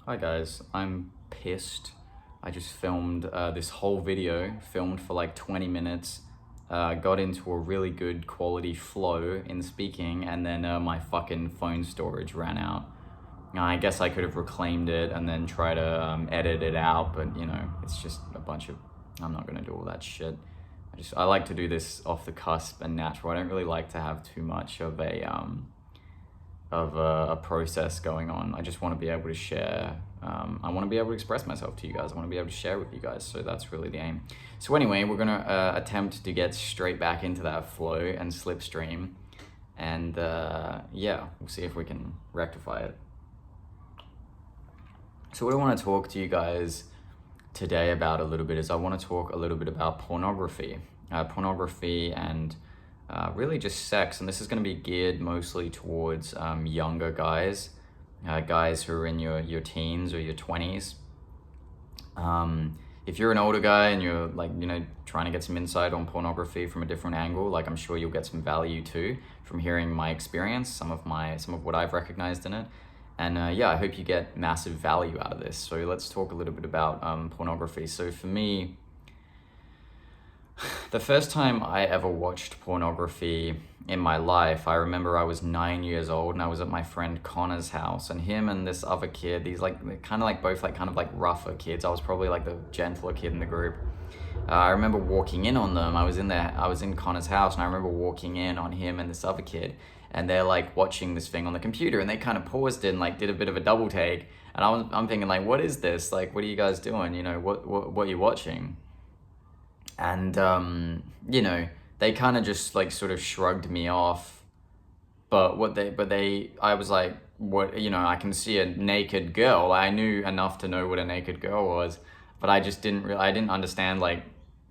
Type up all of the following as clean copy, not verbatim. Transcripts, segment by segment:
Hi guys, I'm pissed. I just filmed this whole video, filmed for like 20 minutes, got into a really good quality flow in speaking, and then my fucking phone storage ran out. Now, I guess I could have reclaimed it and then try to edit it out, but it's just a bunch of, I'm not gonna do all that shit. I like to do this off the cusp and natural. I don't really like to have too much of a process going on. I just want to be able to share. I want to be able to express myself to you guys. I want to be able to share with you guys. So that's really the aim. So anyway, we're going to attempt to get straight back into that flow and slipstream. And yeah, we'll see if we can rectify it. So what I want to talk to you guys today about a little bit is I want to talk a little bit about pornography. Pornography and really just sex, and this is going to be geared mostly towards younger guys, guys who are in your teens or your 20s. If you're an older guy and you're trying to get some insight on pornography from a different angle, like I'm sure you'll get some value too from hearing my experience, some of what I've recognized in it. And yeah, I hope you get massive value out of this. So let's talk a little bit about pornography. So for me, the first time I ever watched pornography in my life, I remember I was 9 years old and I was at my friend Connor's house, and him and this other kid, these both rougher kids. I was probably like the gentler kid in the group. I remember walking in on them. I was in Connor's house, and I remember walking in on him and this other kid, and they're like watching this thing on the computer, and they kind of paused it and like did a bit of a double take, and I'm thinking like, what is this? Like, what are you guys doing? What are you watching? And they kind of just like sort of shrugged me off. But I was like, what? I can see a naked girl. I knew enough to know what a naked girl was, but I just I didn't understand like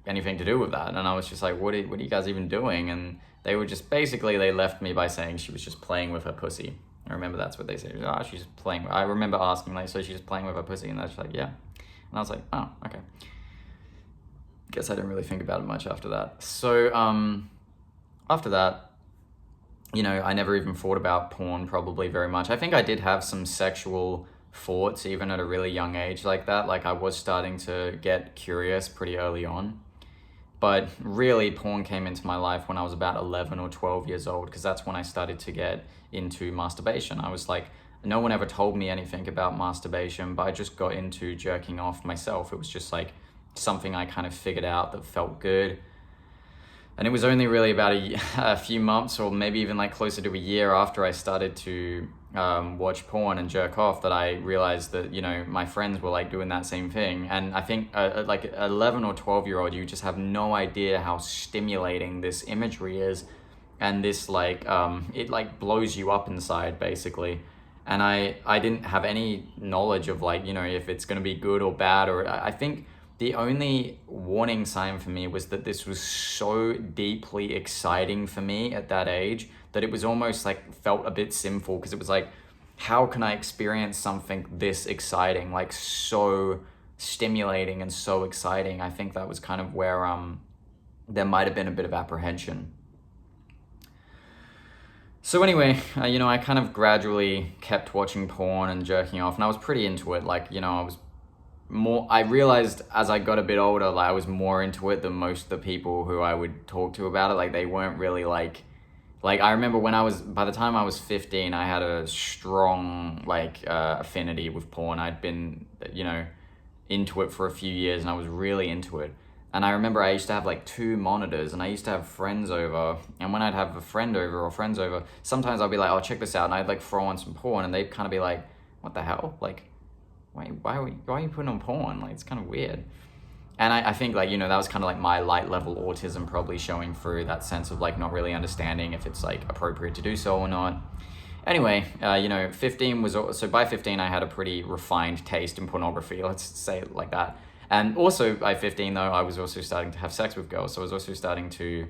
anything to do with that. And I was just like, what are you guys even doing? And they were just basically, they left me by saying she was just playing with her pussy. I remember that's what they said. She's just playing. I remember asking like, so she's just playing with her pussy, and they're just like, yeah. And I was like, oh, okay. Guess I didn't really think about it much after that. So after that, I never even thought about porn probably very much. I think I did have some sexual thoughts even at a really young age like that. Like I was starting to get curious pretty early on. But really, porn came into my life when I was about 11 or 12 years old, because that's when I started to get into masturbation. I was like, no one ever told me anything about masturbation, but I just got into jerking off myself. It was just like something I kind of figured out that felt good. And it was only really about a few months, or maybe even like closer to a year after I started to watch porn and jerk off, that I realized that, my friends were like doing that same thing. And I think like 11 or 12-year-old, you just have no idea how stimulating this imagery is. And this it like blows you up inside basically. And I didn't have any knowledge of if it's going to be good or bad, or I think the only warning sign for me was that this was so deeply exciting for me at that age that it was almost like felt a bit sinful, because it was like, how can I experience something this exciting, like so stimulating and so exciting? I think that was kind of where there might have been a bit of apprehension. So anyway, I kind of gradually kept watching porn and jerking off, and I was pretty into it. I realized as I got a bit older, I was more into it than most of the people who I would talk to about it. Like they weren't really like I remember by the time I was 15, I had a strong affinity with porn. I'd been, into it for a few years, and I was really into it. And I remember I used to have like 2 monitors, and I used to have friends over, and when I'd have a friend over or friends over, sometimes I'd be like, oh, check this out. And I'd like throw on some porn, and they'd kind of be like, what the hell? Like, why are you putting on porn? Like, it's kind of weird. And I think that was kind of like my light level autism probably showing through, that sense of like not really understanding if it's like appropriate to do so or not. Anyway, 15 was, so by 15 I had a pretty refined taste in pornography, let's say it like that. And also by 15 though, I was also starting to have sex with girls. So I was also starting to,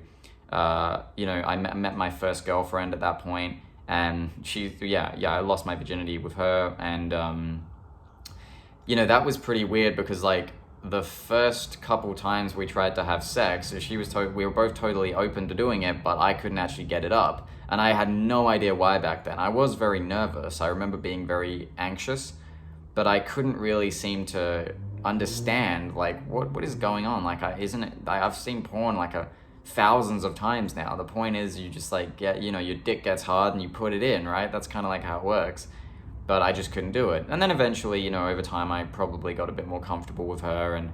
I met my first girlfriend at that point, and I lost my virginity with her. And, that was pretty weird, because like the first couple times we tried to have sex, we were both totally open to doing it, but I couldn't actually get it up. And I had no idea why back then. I was very nervous. I remember being very anxious. but I couldn't really seem to understand like what is going on. Like, I've seen porn like thousands of times now. The point is, you just like get, your dick gets hard and you put it in, right? That's kind of like how it works. But I just couldn't do it. And then eventually, over time, I probably got a bit more comfortable with her, and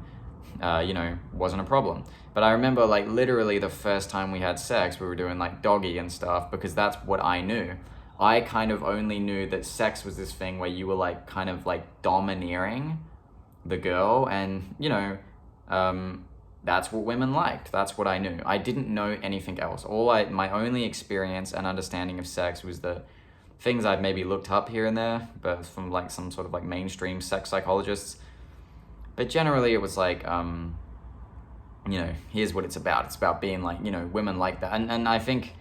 wasn't a problem. But I remember like literally the first time we had sex, we were doing like doggy and stuff, because that's what I knew. I kind of only knew that sex was this thing where you were like kind of like domineering the girl, and that's what women liked. That's what I knew. I didn't know anything else. My only experience and understanding of sex was the things I'd maybe looked up here and there, but from like some sort of like mainstream sex psychologists. But generally it was like, here's what it's about. It's about being like, women like that. And I think,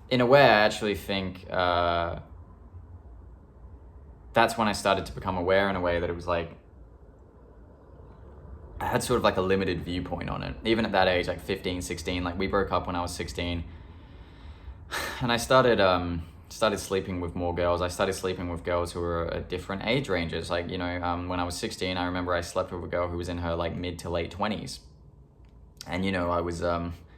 in a way, I actually think that's when I started to become aware in a way that it was like, I had sort of like a limited viewpoint on it. Even at that age, like 15, 16, like we broke up when I was 16. And I started sleeping with more girls. I started sleeping with girls who were at different age ranges. Like, when I was 16, I remember I slept with a girl who was in her like mid to late 20s. And, I was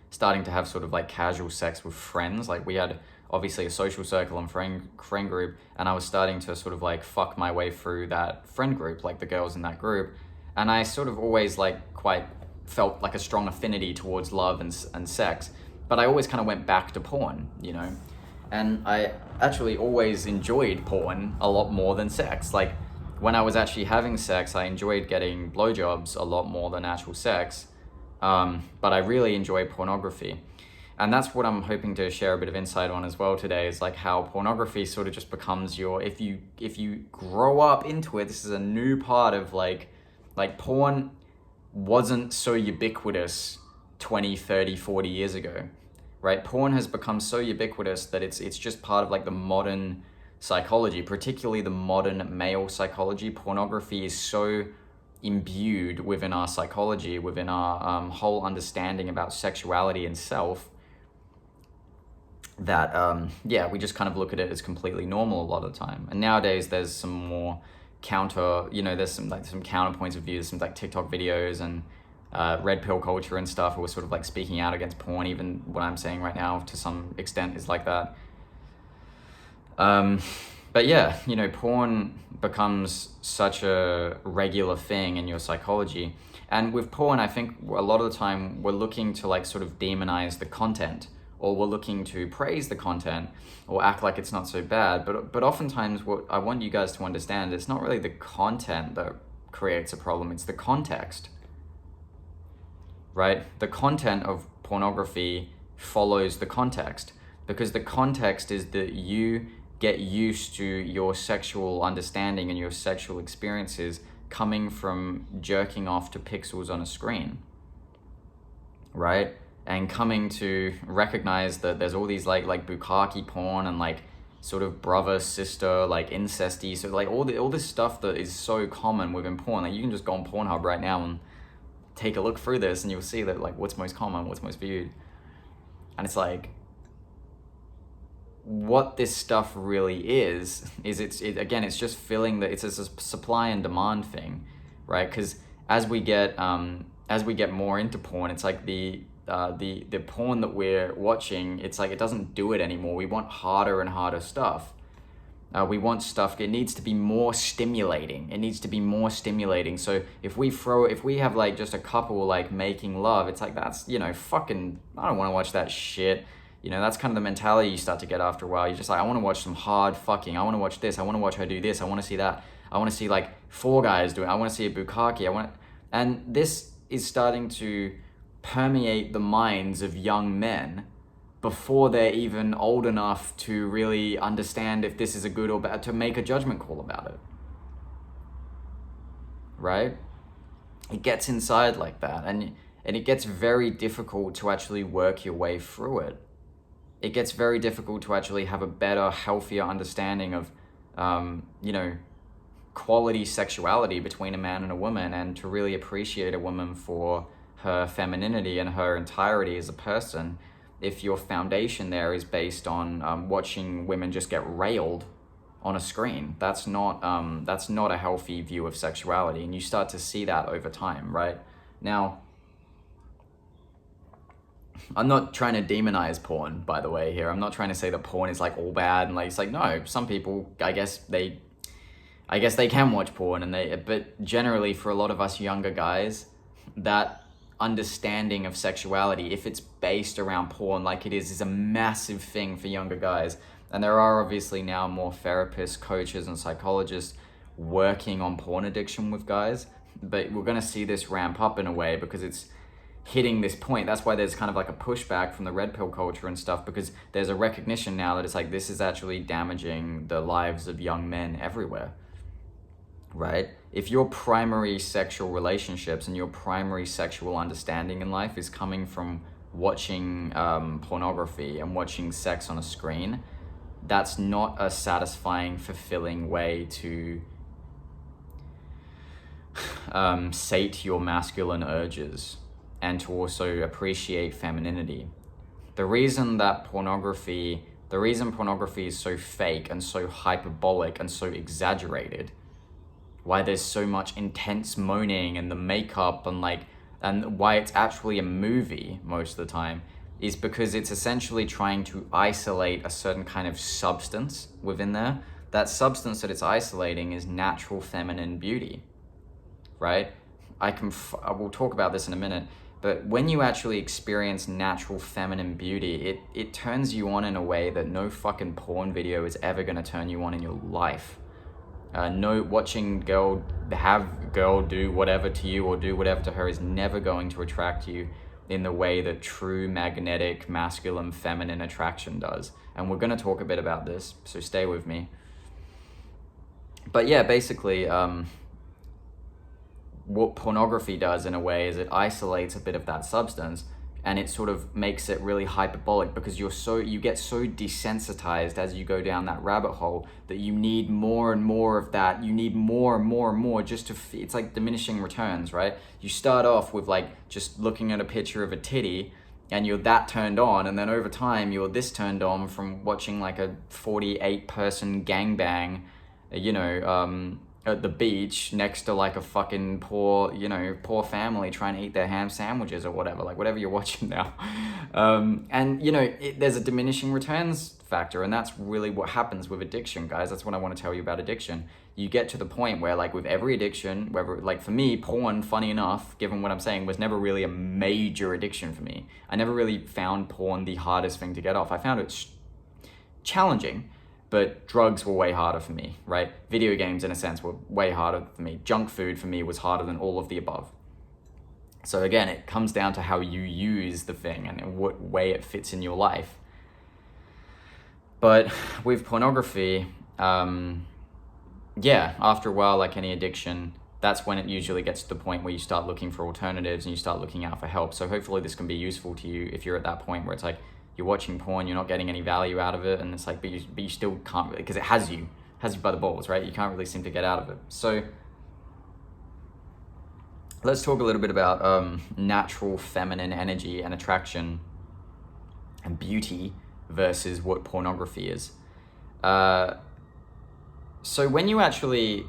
starting to have sort of like casual sex with friends. Like, we had obviously a social circle and friend group, and I was starting to sort of like fuck my way through that friend group, like the girls in that group. And I sort of always like quite felt like a strong affinity towards love and sex, but I always kind of went back to porn, and I actually always enjoyed porn a lot more than sex. Like, when I was actually having sex, I enjoyed getting blowjobs a lot more than actual sex, but I really enjoy pornography. And that's what I'm hoping to share a bit of insight on as well today, is like how pornography sort of just becomes if you grow up into it, this is a new part of like porn wasn't so ubiquitous 20, 30, 40 years ago, right? Porn has become so ubiquitous that it's just part of like the modern psychology, particularly the modern male psychology. Pornography is so imbued within our psychology, within our whole understanding about sexuality and self, that we just kind of look at it as completely normal a lot of the time. And nowadays there's some more there's some counterpoints of view. There's some like TikTok videos and red pill culture and stuff who are sort of like speaking out against porn. Even what I'm saying right now to some extent is like that. But yeah, porn becomes such a regular thing in your psychology. And with porn, I think a lot of the time we're looking to like sort of demonize the content, or we're looking to praise the content or act like it's not so bad. But oftentimes what I want you guys to understand, it's not really the content that creates a problem, it's the context, right? The content of pornography follows the context, because the context is that you get used to your sexual understanding and your sexual experiences coming from jerking off to pixels on a screen, right? And coming to recognize that there's all these like bukkake porn and like sort of brother sister like incesty, so like all this stuff that is so common within porn. Like, you can just go on Pornhub right now and take a look through this, and you'll see that like what's most common, what's most viewed. And it's like, what this stuff really is it's just filling it's a supply and demand thing, right? Because as we get more into porn, it's like the porn that we're watching, it's like it doesn't do it anymore. We want harder and harder stuff. We want stuff, it needs to be more stimulating. So if we have like just a couple like making love, it's like, that's, fucking, I don't want to watch that shit. That's kind of the mentality you start to get after a while. You're just like, I want to watch some hard fucking, I want to watch this, I want to watch her do this, I want to see that, I want to see like 4 guys do it, I want to see a bukkake, and this is starting to permeate the minds of young men before they're even old enough to really understand if this is a good or bad, to make a judgment call about it, right? It gets inside like that, and it gets very difficult to actually work your way through it. It gets very difficult to actually have a better, healthier understanding of quality sexuality between a man and a woman, and to really appreciate a woman for her femininity and her entirety as a person, if your foundation there is based on watching women just get railed on a screen. That's not a healthy view of sexuality, and you start to see that over time, right? Now, I'm not trying to demonize porn, by the way, here. I'm not trying to say that porn is like all bad and like it's like, no, some people, I guess they can watch porn, but generally for a lot of us younger guys, that understanding of sexuality, if it's based around porn like it is a massive thing for younger guys. And there are obviously now more therapists, coaches, and psychologists working on porn addiction with guys, but we're going to see this ramp up in a way because it's hitting this point. That's why there's kind of like a pushback from the red pill culture and stuff, because there's a recognition now that it's like, this is actually damaging the lives of young men everywhere, right? If your primary sexual relationships and your primary sexual understanding in life is coming from watching pornography and watching sex on a screen, that's not a satisfying, fulfilling way to sate your masculine urges and to also appreciate femininity. The reason pornography is so fake and so hyperbolic and so exaggerated, why there's so much intense moaning and the makeup and why it's actually a movie most of the time, is because it's essentially trying to isolate a certain kind of substance within there. That substance that it's isolating is natural feminine beauty, right? I will talk about this in a minute, but when you actually experience natural feminine beauty, it turns you on in a way that no fucking porn video is ever gonna turn you on in your life. Watching girl do whatever to you or do whatever to her is never going to attract you in the way that true magnetic masculine feminine attraction does. And we're going to talk a bit about this, so stay with me. But yeah, basically what pornography does in a way is it isolates a bit of that substance, and it sort of makes it really hyperbolic because you get so desensitized as you go down that rabbit hole that you need more and more of that. You need more and more and more just to, it's like diminishing returns, right? You start off with like just looking at a picture of a titty and you're that turned on, and then over time you're this turned on from watching like a 48 person gangbang, at the beach next to like a fucking poor family trying to eat their ham sandwiches or whatever you're watching now. There's a diminishing returns factor, and that's really what happens with addiction, guys. That's what I want to tell you about addiction. You get to the point where, like with every addiction, whether like for me, porn, funny enough, given what I'm saying, was never really a major addiction for me. I never really found porn the hardest thing to get off. I found it challenging, but drugs were way harder for me, right? Video games, in a sense, were way harder for me. Junk food for me was harder than all of the above. So again, it comes down to how you use the thing and in what way it fits in your life. But with pornography, after a while, like any addiction, that's when it usually gets to the point where you start looking for alternatives and you start looking out for help. So hopefully this can be useful to you if you're at that point where it's like, you're watching porn, you're not getting any value out of it, and it's like, but you still can't really, because it has you by the balls, right? You can't really seem to get out of it. So let's talk a little bit about natural feminine energy and attraction and beauty versus what pornography is. So when you actually,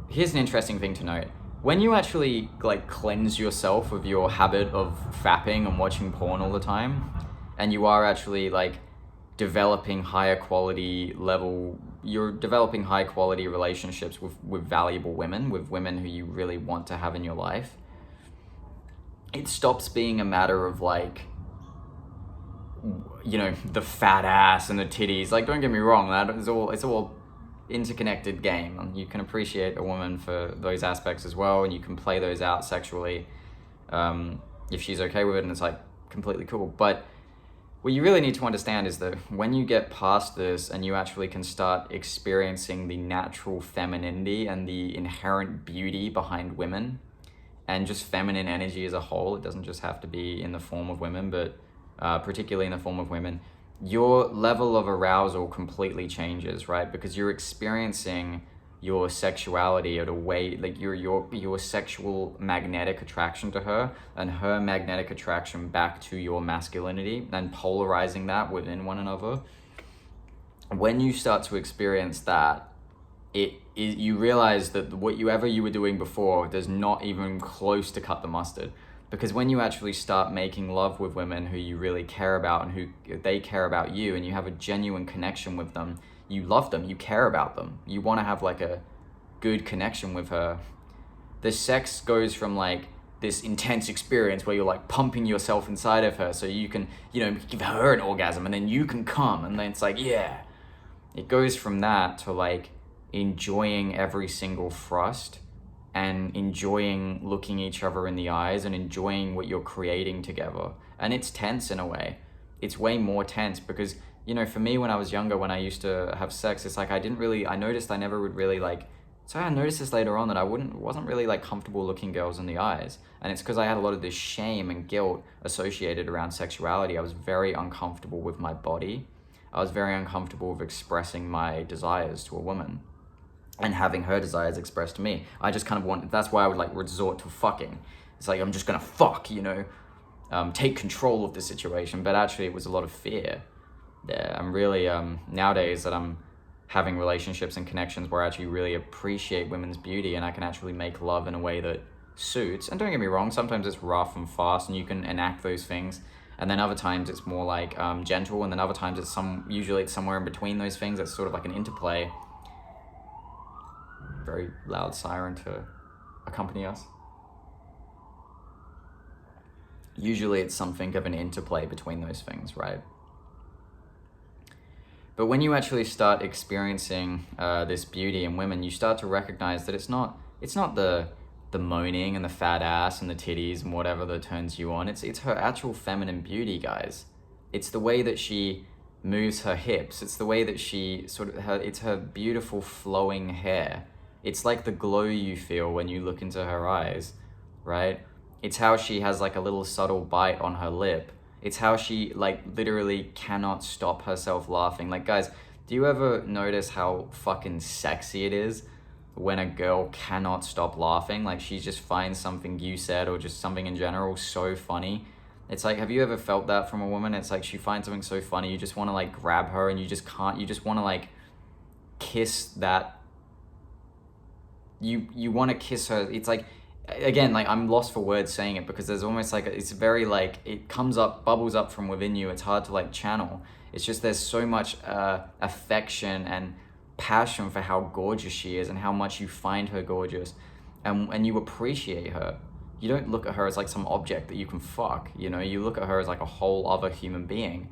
here's an interesting thing to note. When you actually like cleanse yourself of your habit of fapping and watching porn all the time, and you are actually like developing high quality relationships with valuable women, with women who you really want to have in your life, it stops being a matter of like, the fat ass and the titties. Like, don't get me wrong, it's all interconnected game, and you can appreciate a woman for those aspects as well, and you can play those out sexually if she's okay with it, and it's like completely cool. But what you really need to understand is that when you get past this and you actually can start experiencing the natural femininity and the inherent beauty behind women and just feminine energy as a whole, it doesn't just have to be in the form of women, but particularly in the form of women, your level of arousal completely changes, right? Because you're experiencing your sexuality at a way, like your sexual magnetic attraction to her and her magnetic attraction back to your masculinity, and polarizing that within one another. when you start to experience that, you realize that whatever you were doing before does not even close to cut the mustard. Because when you actually start making love with women who you really care about and who they care about you, and you have a genuine connection with them, you love them, you care about them, you want to have like a good connection with her, the sex goes from like this intense experience where you're like pumping yourself inside of her so you can, give her an orgasm and then you can come, and then it's like, yeah. It goes from that to like enjoying every single thrust and enjoying looking each other in the eyes and enjoying what you're creating together. And it's tense in a way. It's way more tense because, for me when I was younger, when I used to have sex, it's like I noticed I never would really like, so I noticed this later on that I wasn't really like comfortable looking girls in the eyes. And it's because I had a lot of this shame and guilt associated around sexuality. I was very uncomfortable with my body. I was very uncomfortable with expressing my desires to a woman and having her desires expressed to me. I just kind of wanted, that's why I would like resort to fucking. It's like, I'm just gonna fuck, take control of the situation. But actually it was a lot of fear there. I'm really, nowadays that I'm having relationships and connections where I actually really appreciate women's beauty and I can actually make love in a way that suits. And don't get me wrong, sometimes it's rough and fast and you can enact those things. And then other times it's more like gentle, and then other times usually it's somewhere in between those things. It's sort of like an interplay. Very loud siren to accompany us. Usually it's something of an interplay between those things, right? But when you actually start experiencing this beauty in women, you start to recognize that it's not the moaning and the fat ass and the titties and whatever that turns you on. It's her actual feminine beauty, guys. It's the way that she moves her hips. It's the way that she it's her beautiful flowing hair. It's like the glow you feel when you look into her eyes, right? It's how she has like a little subtle bite on her lip. It's how she like literally cannot stop herself laughing. Like, guys, do you ever notice how fucking sexy it is when a girl cannot stop laughing? Like, she just finds something you said or just something in general so funny. It's like, have you ever felt that from a woman? It's like she finds something so funny, you just want to like grab her and you just can't. You just want to like kiss that. You want to kiss her. It's like, again, like I'm lost for words saying it because there's almost like, it's very like, it bubbles up from within you. It's hard to like channel. It's just, there's so much affection and passion for how gorgeous she is and how much you find her gorgeous, and you appreciate her. You don't look at her as like some object that you can fuck, you look at her as like a whole other human being,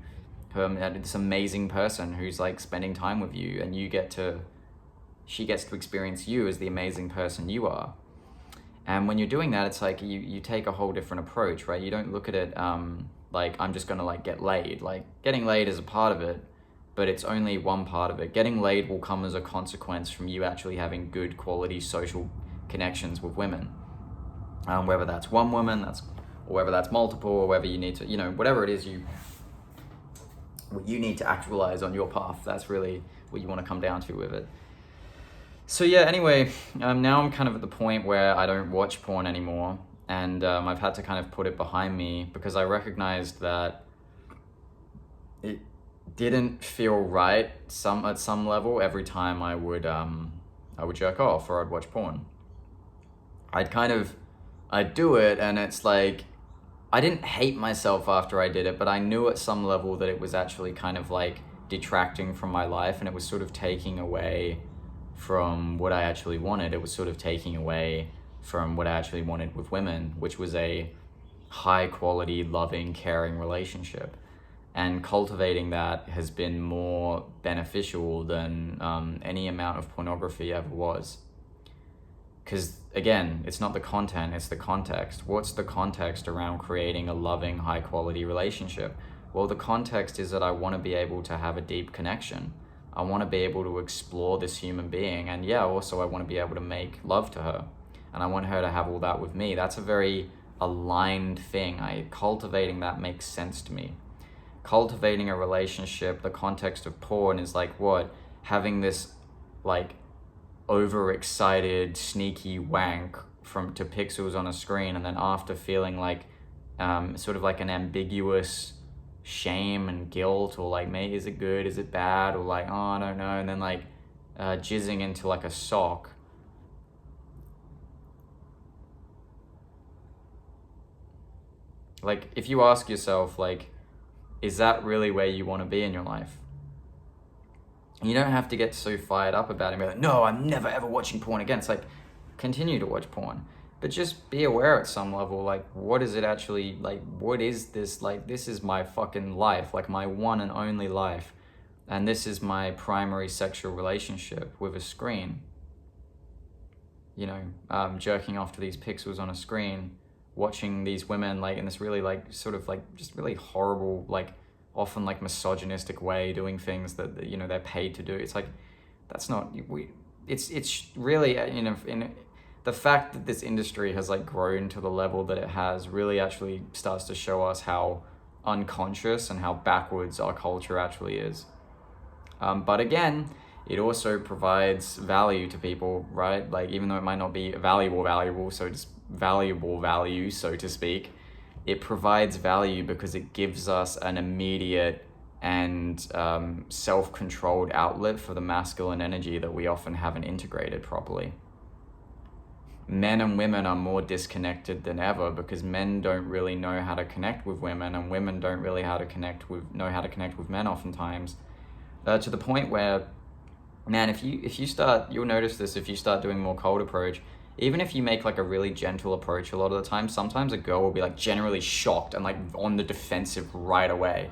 this amazing person who's like spending time with you, and she gets to experience you as the amazing person you are. And when you're doing that, it's like you take a whole different approach, right? You don't look at it like I'm just gonna like get laid. Like, getting laid is a part of it, but it's only one part of it. Getting laid will come as a consequence from you actually having good quality social connections with women. Whether that's one woman, or whether that's multiple, or whether you need to, whatever it is you need to actualize on your path, that's really what you want to come down to with it. So yeah, anyway, now I'm kind of at the point where I don't watch porn anymore, and I've had to kind of put it behind me because I recognized that it didn't feel right at some level every time I would jerk off or I'd watch porn. I'd do it, and it's like, I didn't hate myself after I did it, but I knew at some level that it was actually kind of like detracting from my life, and it was sort of taking away from what I actually wanted. It was sort of taking away from what I actually wanted with women, which was a high quality, loving, caring relationship. And cultivating that has been more beneficial than any amount of pornography ever was. Because again, it's not the content, it's the context. What's the context around creating a loving, high quality relationship? Well, the context is that I want to be able to have a deep connection. I want to be able to explore this human being. And yeah, also I want to be able to make love to her. And I want her to have all that with me. That's a very aligned thing. Cultivating that makes sense to me. Cultivating a relationship, the context of porn is like what? Having this like overexcited, sneaky wank to pixels on a screen, and then after feeling like sort of like an ambiguous shame and guilt, or like, mate, is it good, is it bad, or like, oh, I don't know, and then like jizzing into like a sock. Like, if you ask yourself, like, is that really where you want to be in your life? You don't have to get so fired up about it and be like, no, I'm never ever watching porn again. It's like, continue to watch porn, but just be aware at some level, like, what is it actually, like, what is this? Like, this is my fucking life, like my one and only life. And this is my primary sexual relationship with a screen. You know, jerking off to these pixels on a screen, watching these women like in this really like sort of like just really horrible, like often like misogynistic way doing things that you know they're paid to do. It's like, that's not, it's really, you know, in the fact that this industry has like grown to the level that it has really actually starts to show us how unconscious and how backwards our culture actually is. But again, it also provides value to people, right? Like, even though it might not be valuable value, so to speak, it provides value because it gives us an immediate and self-controlled outlet for the masculine energy that we often haven't integrated properly. Men and women are more disconnected than ever because men don't really know how to connect with women, and women don't really know how to connect with men oftentimes, to the point where, man, if you start, you'll notice this if you start doing more cold approach. Even if you make like a really gentle approach, a lot of the time, sometimes a girl will be like generally shocked and like on the defensive right away.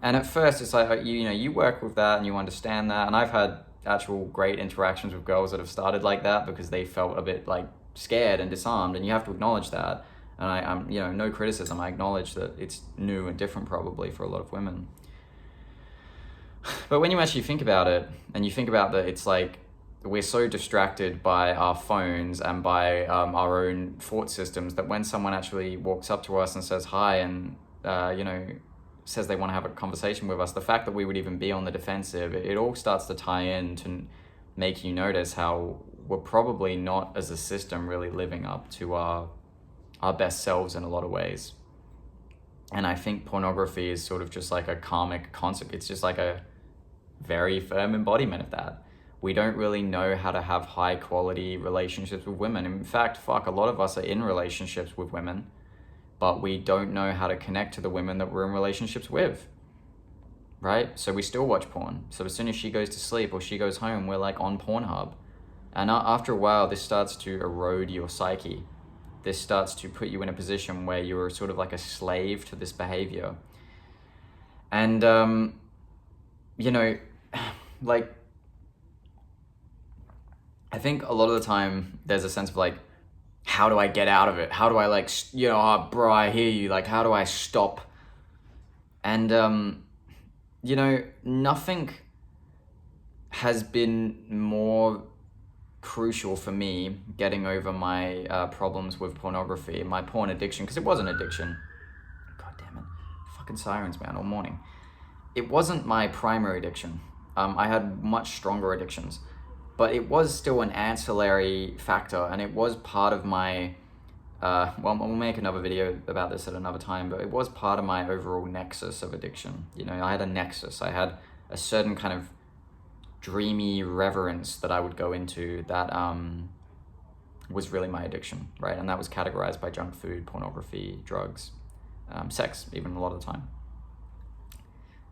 And at first it's like, you know, you work with that and you understand that. And I've had actual great interactions with girls that have started like that because they felt a bit like scared and disarmed, and you have to acknowledge that. And I'm, you know, no criticism. I acknowledge that it's new and different probably for a lot of women. But when you actually think about it, and you think about that, it's like we're so distracted by our phones and by our own thought systems that when someone actually walks up to us and says hi and, you know, says they want to have a conversation with us, the fact that we would even be on the defensive, it all starts to tie in to make you notice how we're probably not, as a system, really living up to our best selves in a lot of ways. And I think pornography is sort of just like a karmic concept. It's just like a very firm embodiment of that. We don't really know how to have high quality relationships with women. In fact, a lot of us are in relationships with women, but we don't know how to connect to the women that we're in relationships with, right? So we still watch porn. So as soon as she goes to sleep or she goes home, we're like on Pornhub. And after a while, this starts to erode your psyche. This starts to put you in a position where you're sort of like a slave to this behavior. And, you know, like, I think a lot of the time there's a sense of like, how do I get out of it? How do I like, you know, oh, bro, I hear you. Like, how do I stop? And, you know, nothing has been more crucial for me getting over my problems with pornography, my porn addiction, because it was an addiction. God damn it. Fucking sirens, man, all morning. It wasn't my primary addiction. I had much stronger addictions. But it was still an ancillary factor, and it was part of my, well, we'll make another video about this at another time, but it was part of my overall nexus of addiction. You know, I had a nexus. I had a certain kind of dreamy reverence that I would go into that was really my addiction, right? And that was categorized by junk food, pornography, drugs, sex, even a lot of the time.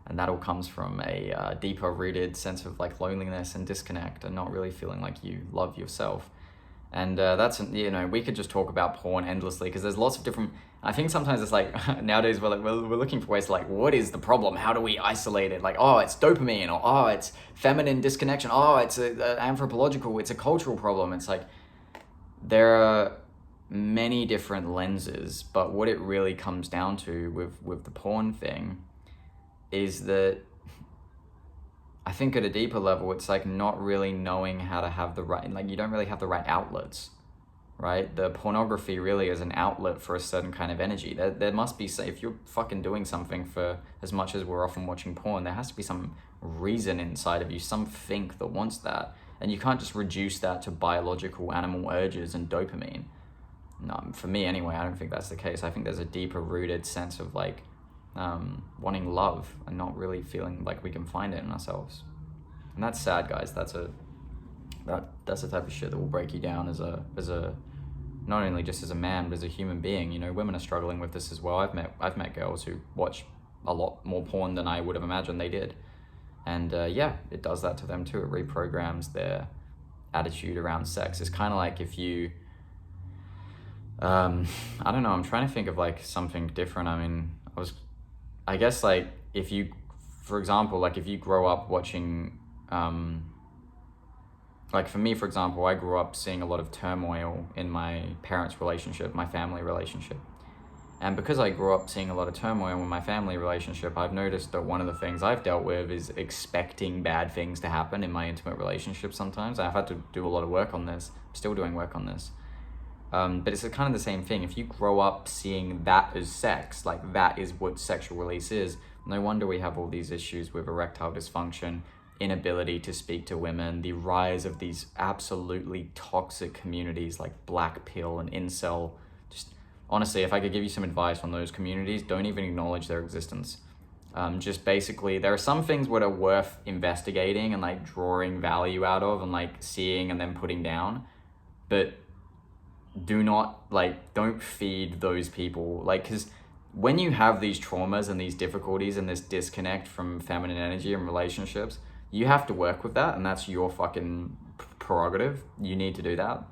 And that all comes from a deeper rooted sense of like loneliness and disconnect and not really feeling like you love yourself. And that's, you know, we could just talk about porn endlessly because there's lots of different, I think sometimes it's like, nowadays we're looking for ways to like, what is the problem? How do we isolate it? Like, oh, it's dopamine, or oh, it's feminine disconnection. Oh, it's a anthropological, it's a cultural problem. It's like, there are many different lenses, but what it really comes down to with the porn thing is that I think at a deeper level, it's like not really knowing how to have the right, like you don't really have the right outlets, right? The pornography really is an outlet for a certain kind of energy. There must be, say, if you're fucking doing something for as much as we're often watching porn, there has to be some reason inside of you, something that wants that. And you can't just reduce that to biological animal urges and dopamine. No, for me anyway, I don't think that's the case. I think there's a deeper rooted sense of like wanting love and not really feeling like we can find it in ourselves. And that's sad, guys. That's the type of shit that will break you down as a not only just as a man, but as a human being. You know, women are struggling with this as well. I've met girls who watch a lot more porn than I would have imagined they did. And yeah, it does that to them too. It reprograms their attitude around sex. It's kind of like if you, I don't know, I'm trying to think of like something different. I mean, I guess like if you, for example, like if you grow up watching, like for me, for example, I grew up seeing a lot of turmoil in my parents' relationship, my family relationship. And because I grew up seeing a lot of turmoil in my family relationship, I've noticed that one of the things I've dealt with is expecting bad things to happen in my intimate relationship sometimes. I've had to do a lot of work on this. I'm still doing work on this. But it's kind of the same thing. If you grow up seeing that as sex, like that is what sexual release is, no wonder we have all these issues with erectile dysfunction, inability to speak to women, the rise of these absolutely toxic communities like Black Pill and Incel. Just honestly, if I could give you some advice on those communities, don't even acknowledge their existence. Just basically, there are some things that are worth investigating and like drawing value out of and like seeing and then putting down, but don't feed those people. Like, because when you have these traumas and these difficulties and this disconnect from feminine energy and relationships, you have to work with that, and that's your fucking prerogative. You need to do that.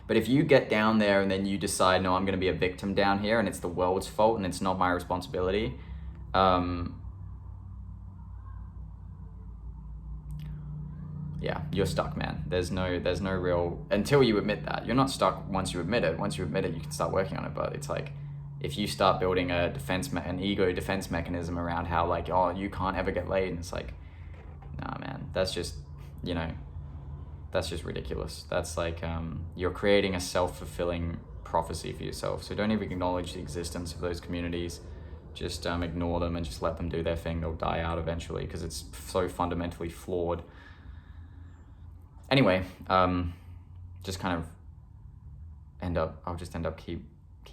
But if you get down there and then you decide, no, I'm going to be a victim down here and it's the world's fault and it's not my responsibility, yeah, you're stuck, man. There's no real, until you admit that. You're not stuck once you admit it. Once you admit it, you can start working on it. But it's like, if you start building an ego defense mechanism around how like, oh, you can't ever get laid, and it's like, nah, man, that's just, you know, that's just ridiculous. That's like, you're creating a self-fulfilling prophecy for yourself. So don't even acknowledge the existence of those communities. Just ignore them and just let them do their thing. They'll die out eventually because it's so fundamentally flawed. Anyway, just kind of I'll just end up keep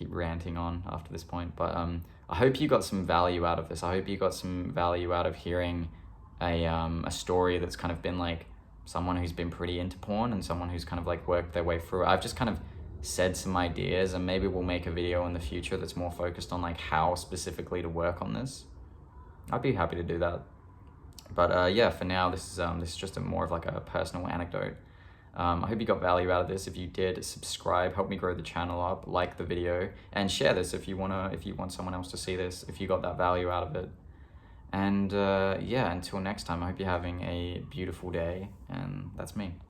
ranting on after this point. But I hope you got some value out of this. I hope you got some value out of hearing a story that's kind of been like someone who's been pretty into porn and someone who's kind of like worked their way through it. I've just kind of said some ideas, and maybe we'll make a video in the future that's more focused on like how specifically to work on this. I'd be happy to do that. But yeah, for now, this is just more of like a personal anecdote. I hope you got value out of this. If you did, subscribe, help me grow the channel up, like the video, and share this if you want someone else to see this, if you got that value out of it. And yeah, until next time, I hope you're having a beautiful day, and that's me.